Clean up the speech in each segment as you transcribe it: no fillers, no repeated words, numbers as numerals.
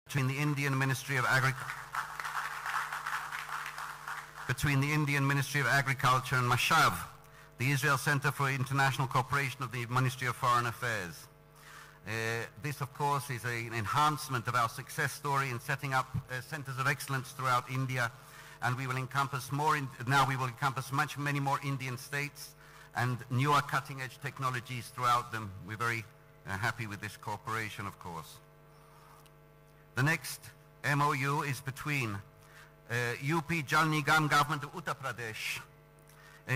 between the Indian Ministry of Agriculture and Mashav, the Israel Center for International Cooperation of the Ministry of Foreign Affairs. This, of course, is an enhancement of our success story in setting up centers of excellence throughout India, and we will encompass many more Indian states and newer cutting-edge technologies throughout them. We're very happy with this cooperation, of course. The next MOU is between UP Jal Nigam government of Uttar Pradesh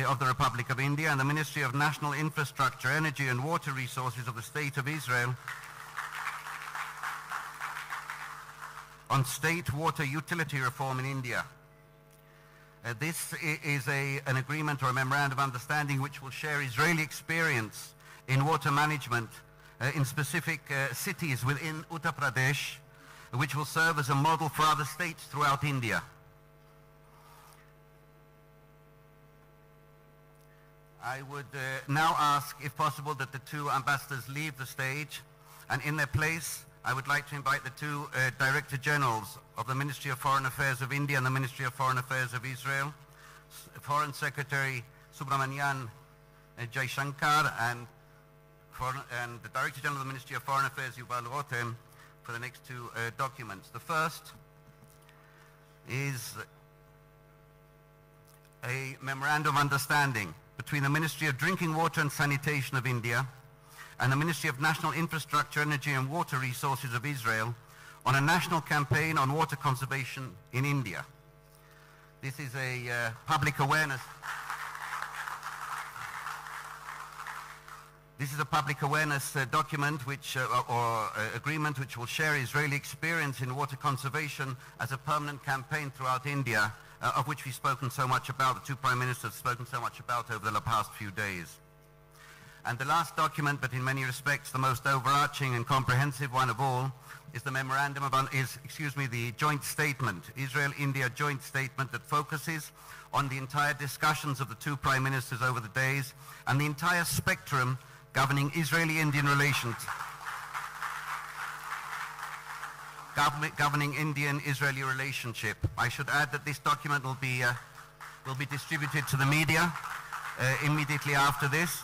of the Republic of India and the Ministry of National Infrastructure, Energy and Water Resources of the State of Israel on state water utility reform in India. This is an agreement or a memorandum of understanding which will share Israeli experience in water management in specific cities within Uttar Pradesh, which will serve as a model for other states throughout India. I would now ask, if possible, that the two ambassadors leave the stage, and in their place, I would like to invite the two Director Generals of the Ministry of Foreign Affairs of India and the Ministry of Foreign Affairs of Israel, Foreign Secretary Subramanian Jaishankar and the Director General of the Ministry of Foreign Affairs, Yuval Rotem, for the next two documents. The first is a memorandum of understanding between the Ministry of Drinking Water and Sanitation of India and the Ministry of National Infrastructure, Energy and Water Resources of Israel on a national campaign on water conservation in India. This is a public awareness. This is a public awareness document which, or agreement which will share Israeli experience in water conservation as a permanent campaign throughout India, of which we've spoken so much about, the two Prime Ministers have spoken so much about over the past few days. And the last document, but in many respects the most overarching and comprehensive one of all, is the memorandum of, the joint statement, Israel-India joint statement that focuses on the entire discussions of the two Prime Ministers over the days and the entire spectrum governing Israeli-Indian relations, governing Indian-Israeli relationship. I should add that this document will be distributed to the media immediately after this,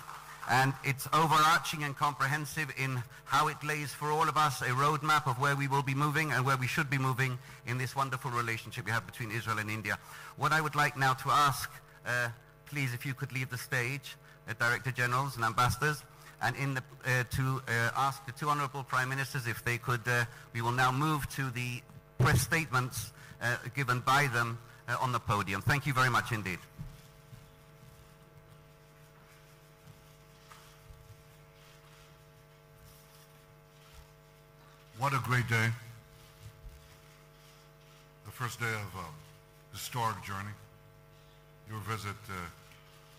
and it's overarching and comprehensive in how it lays for all of us a roadmap of where we will be moving and where we should be moving in this wonderful relationship we have between Israel and India. What I would like now to ask, please, if you could leave the stage, Director Generals and Ambassadors, and to ask the two Honourable Prime Ministers if they could, we will now move to the press statements given by them on the podium. Thank you very much indeed. What a great day. The first day of a historic journey. Your visit,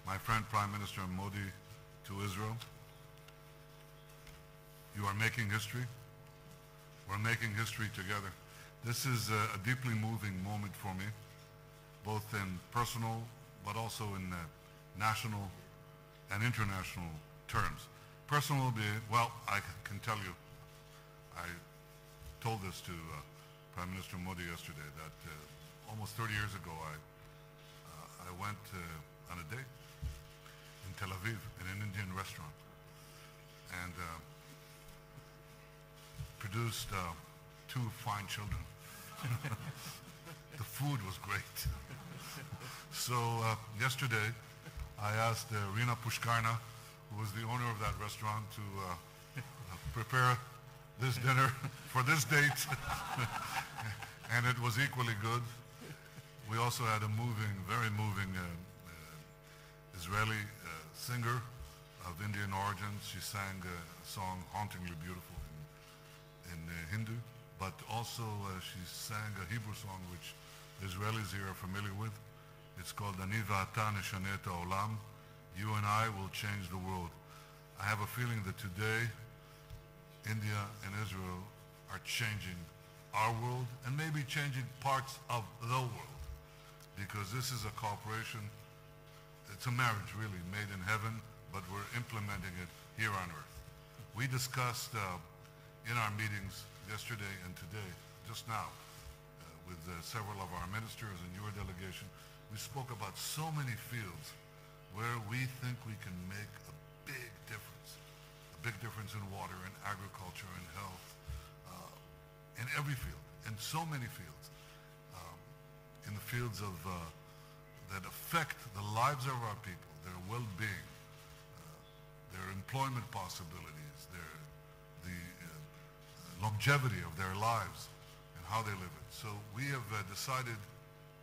my friend Prime Minister Modi, to Israel. You are making history. We're making history together. This is a deeply moving moment for me, both in personal, but also in national and international terms. Personal, well, I can tell you, I told this to Prime Minister Modi yesterday, that almost 30 years ago I went on a date in Tel Aviv in an Indian restaurant and produced two fine children. The food was great. So yesterday I asked Rina Pushkarna, who was the owner of that restaurant, to prepare this dinner for this date, and it was equally good. We also had a moving, very moving Israeli singer of Indian origins. She sang a song hauntingly beautiful in Hindu, but also she sang a Hebrew song which Israelis here are familiar with. It's called Ani V'ata Neshaneh et Ha'olam. You and I will change the world. I have a feeling that today India and Israel are changing our world and maybe changing parts of the world, because this is a cooperation, it's a marriage really made in heaven, but we're implementing it here on earth. We discussed in our meetings yesterday and today just now with several of our ministers and your delegation. We spoke about so many fields where we think we can make a big difference in water, in agriculture, in health, in every field, in so many fields, in the fields of that affect the lives of our people, their well-being, their employment possibilities, the longevity of their lives, and how they live it. So we have decided,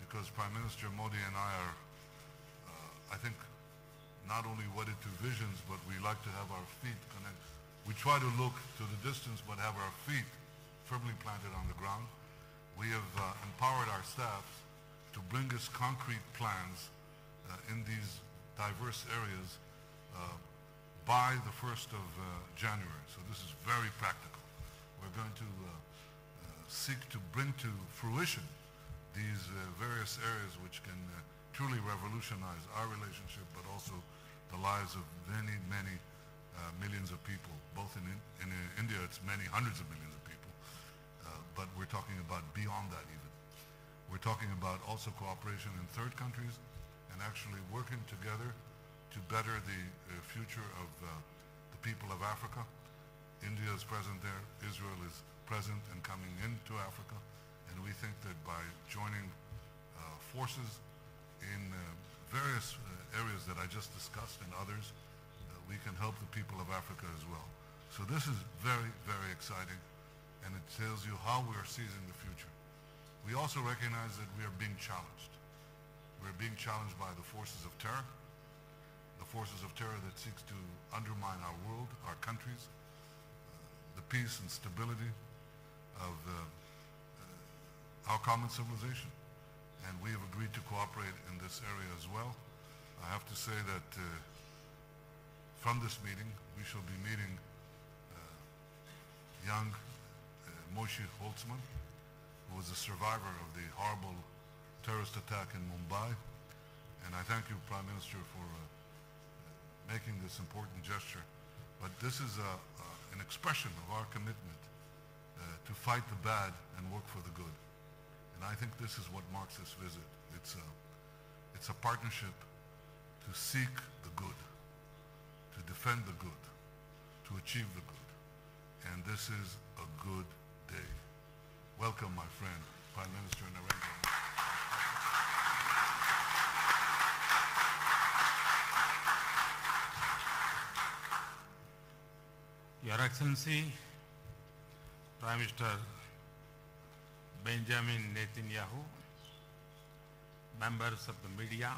because Prime Minister Modi and I are, I think, not only wedded to visions, but we like to have our feet connect. We try to look to the distance, but have our feet firmly planted on the ground. We have empowered our staffs to bring us concrete plans in these diverse areas by the 1st of January. So this is very practical. We're going to seek to bring to fruition these various areas which can truly revolutionize our relationship, but also the lives of many, many millions of people. Both in India, it's many hundreds of millions of people, but we're talking about beyond that even. We're talking about also cooperation in third countries and actually working together to better the future of the people of Africa. India is present there. Israel is present and coming into Africa. And we think that by joining forces in various areas that I just discussed and others, we can help the people of Africa as well. So this is very, very exciting, and it tells you how we are seizing the future. We also recognize that we are being challenged. We're being challenged by the forces of terror that seeks to undermine our world, our countries, the peace and stability of our common civilization. And we have agreed to cooperate in this area as well. I have to say that from this meeting, we shall be meeting young Moshe Holtzman, who was a survivor of the horrible terrorist attack in Mumbai. And I thank you, Prime Minister, for making this important gesture. But this is an expression of our commitment to fight the bad and work for the good. And I think this is what marks this visit. It's a partnership to seek the good, to defend the good, to achieve the good. And this is a good day. Welcome, my friend, Prime Minister Narendra Modi. Your Excellency, Prime Minister Benjamin Netanyahu, members of the media,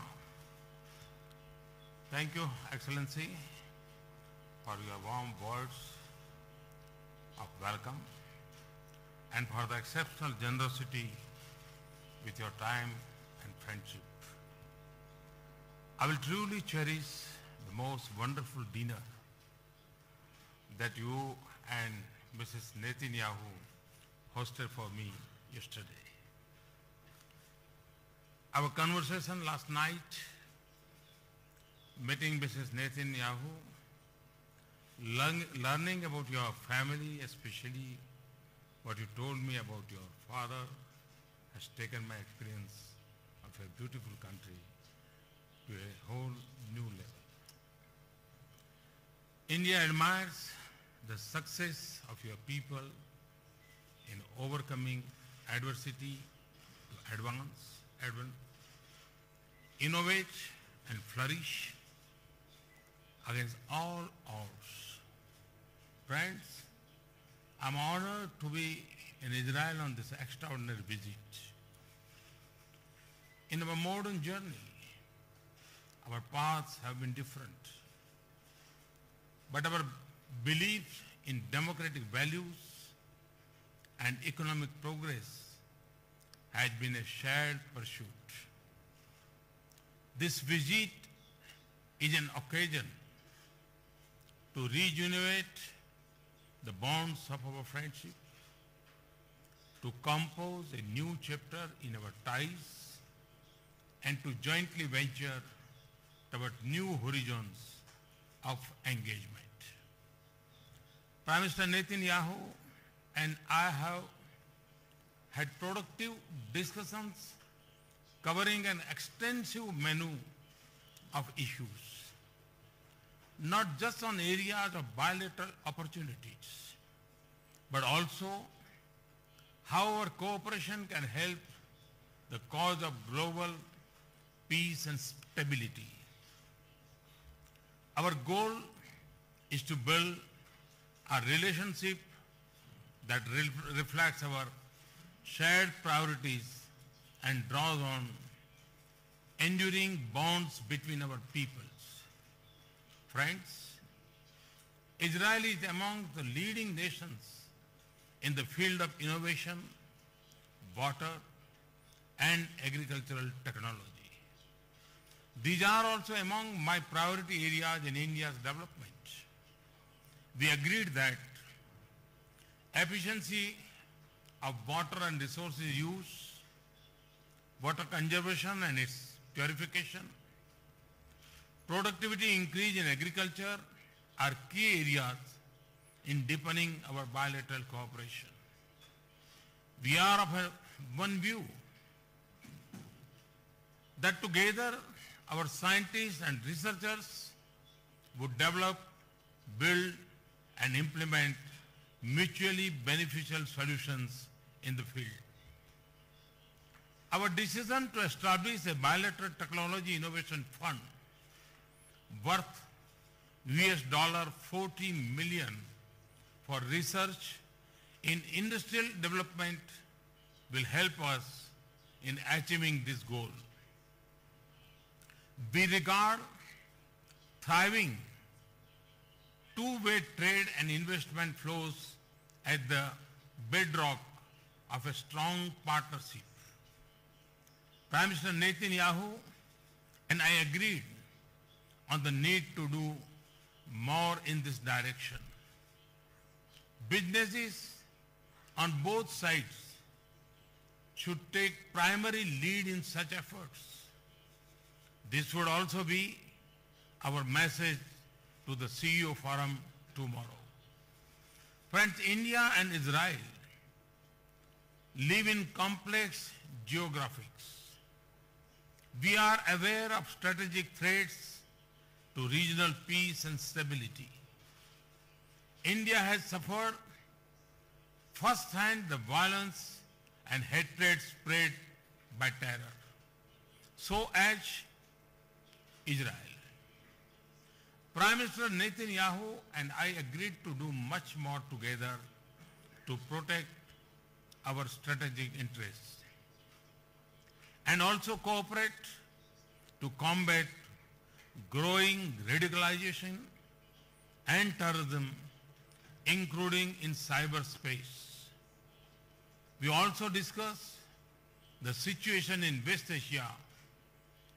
thank you, Excellency, for your warm words of welcome and for the exceptional generosity with your time and friendship. I will truly cherish the most wonderful dinner that you and Mrs. Netanyahu hosted for me yesterday. Our conversation last night, meeting Mrs. Netanyahu, learning about your family, especially what you told me about your father, has taken my experience of a beautiful country to a whole new level. India admires the success of your people in overcoming adversity to advance, innovate and flourish against all odds. Friends, I'm honored to be in Israel on this extraordinary visit. In our modern journey, our paths have been different, but our belief in democratic values and economic progress has been a shared pursuit. This visit is an occasion to rejuvenate the bonds of our friendship, to compose a new chapter in our ties, and to jointly venture toward new horizons of engagement. Prime Minister Netanyahu and I have had productive discussions covering an extensive menu of issues, not just on areas of bilateral opportunities, but also how our cooperation can help the cause of global peace and stability. Our goal is to build a relationship that reflects our shared priorities and draws on enduring bonds between our peoples. Friends, Israel is among the leading nations in the field of innovation, water, and agricultural technology. These are also among my priority areas in India's development. We agreed that efficiency of water and resources use, water conservation and its purification, productivity increase in agriculture are key areas in deepening our bilateral cooperation. We are of one view that together our scientists and researchers would develop, build, and implement mutually beneficial solutions in the field. Our decision to establish a bilateral technology innovation fund worth $40 million for research in industrial development will help us in achieving this goal. We regard thriving two-way trade and investment flows as the bedrock of a strong partnership. Prime Minister Netanyahu and I agreed on the need to do more in this direction. Businesses on both sides should take primary lead in such efforts. This would also be our message to the CEO Forum tomorrow. Friends, India and Israel live in complex geographies. We are aware of strategic threats to regional peace and stability. India has suffered first-hand the violence and hatred spread by terror. So as Israel. Prime Minister Netanyahu and I agreed to do much more together to protect our strategic interests and also cooperate to combat growing radicalization and terrorism, including in cyberspace. We also discussed the situation in West Asia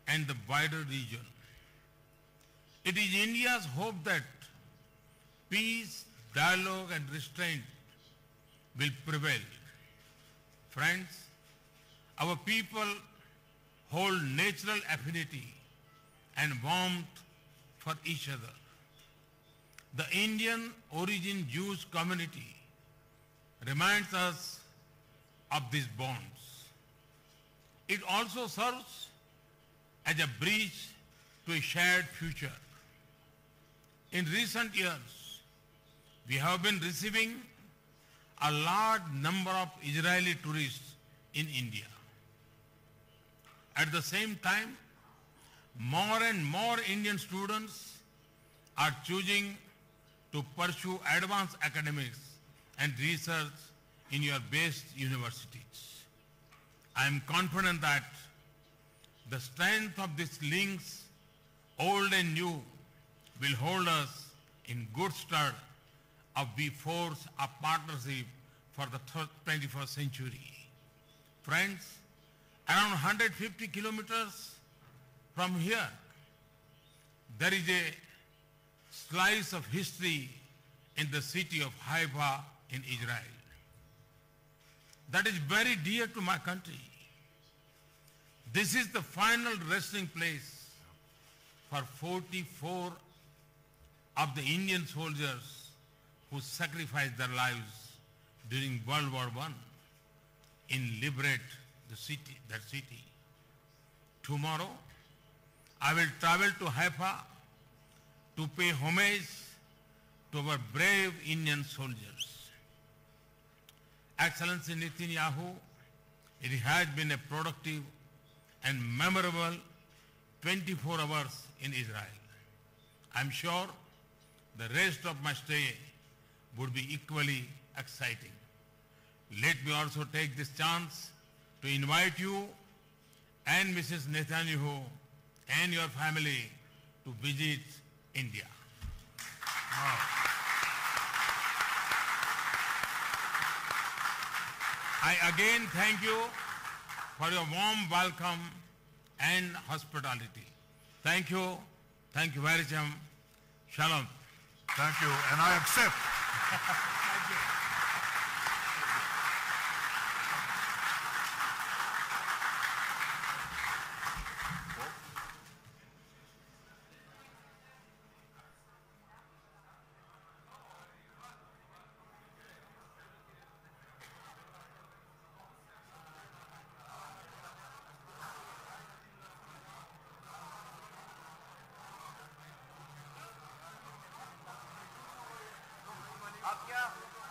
and the wider region. It is India's hope that peace, dialogue, and restraint will prevail. Friends, our people hold natural affinity and warmth for each other. The Indian origin Jewish community reminds us of these bonds. It also serves as a bridge to a shared future. In recent years, we have been receiving a large number of Israeli tourists in India. At the same time, more and more Indian students are choosing to pursue advanced academics and research in your best universities. I am confident that the strength of these links, old and new, will hold us in good stead as we forge a partnership for the 21st century. Friends, around 150 kilometers from here, there is a slice of history in the city of Haifa in Israel. That is very dear to my country. This is the final resting place for 44 of the Indian soldiers who sacrificed their lives during World War I. in liberate the city, that city. Tomorrow, I will travel to Haifa to pay homage to our brave Indian soldiers. Excellency Netanyahu, it has been a productive and memorable 24 hours in Israel. I'm sure the rest of my stay would be equally exciting. Let me also take this chance to invite you and Mrs. Netanyahu and your family to visit India. I again thank you for your warm welcome and hospitality. Thank you very much. Shalom. Thank you, and I accept. Thank you. Up here.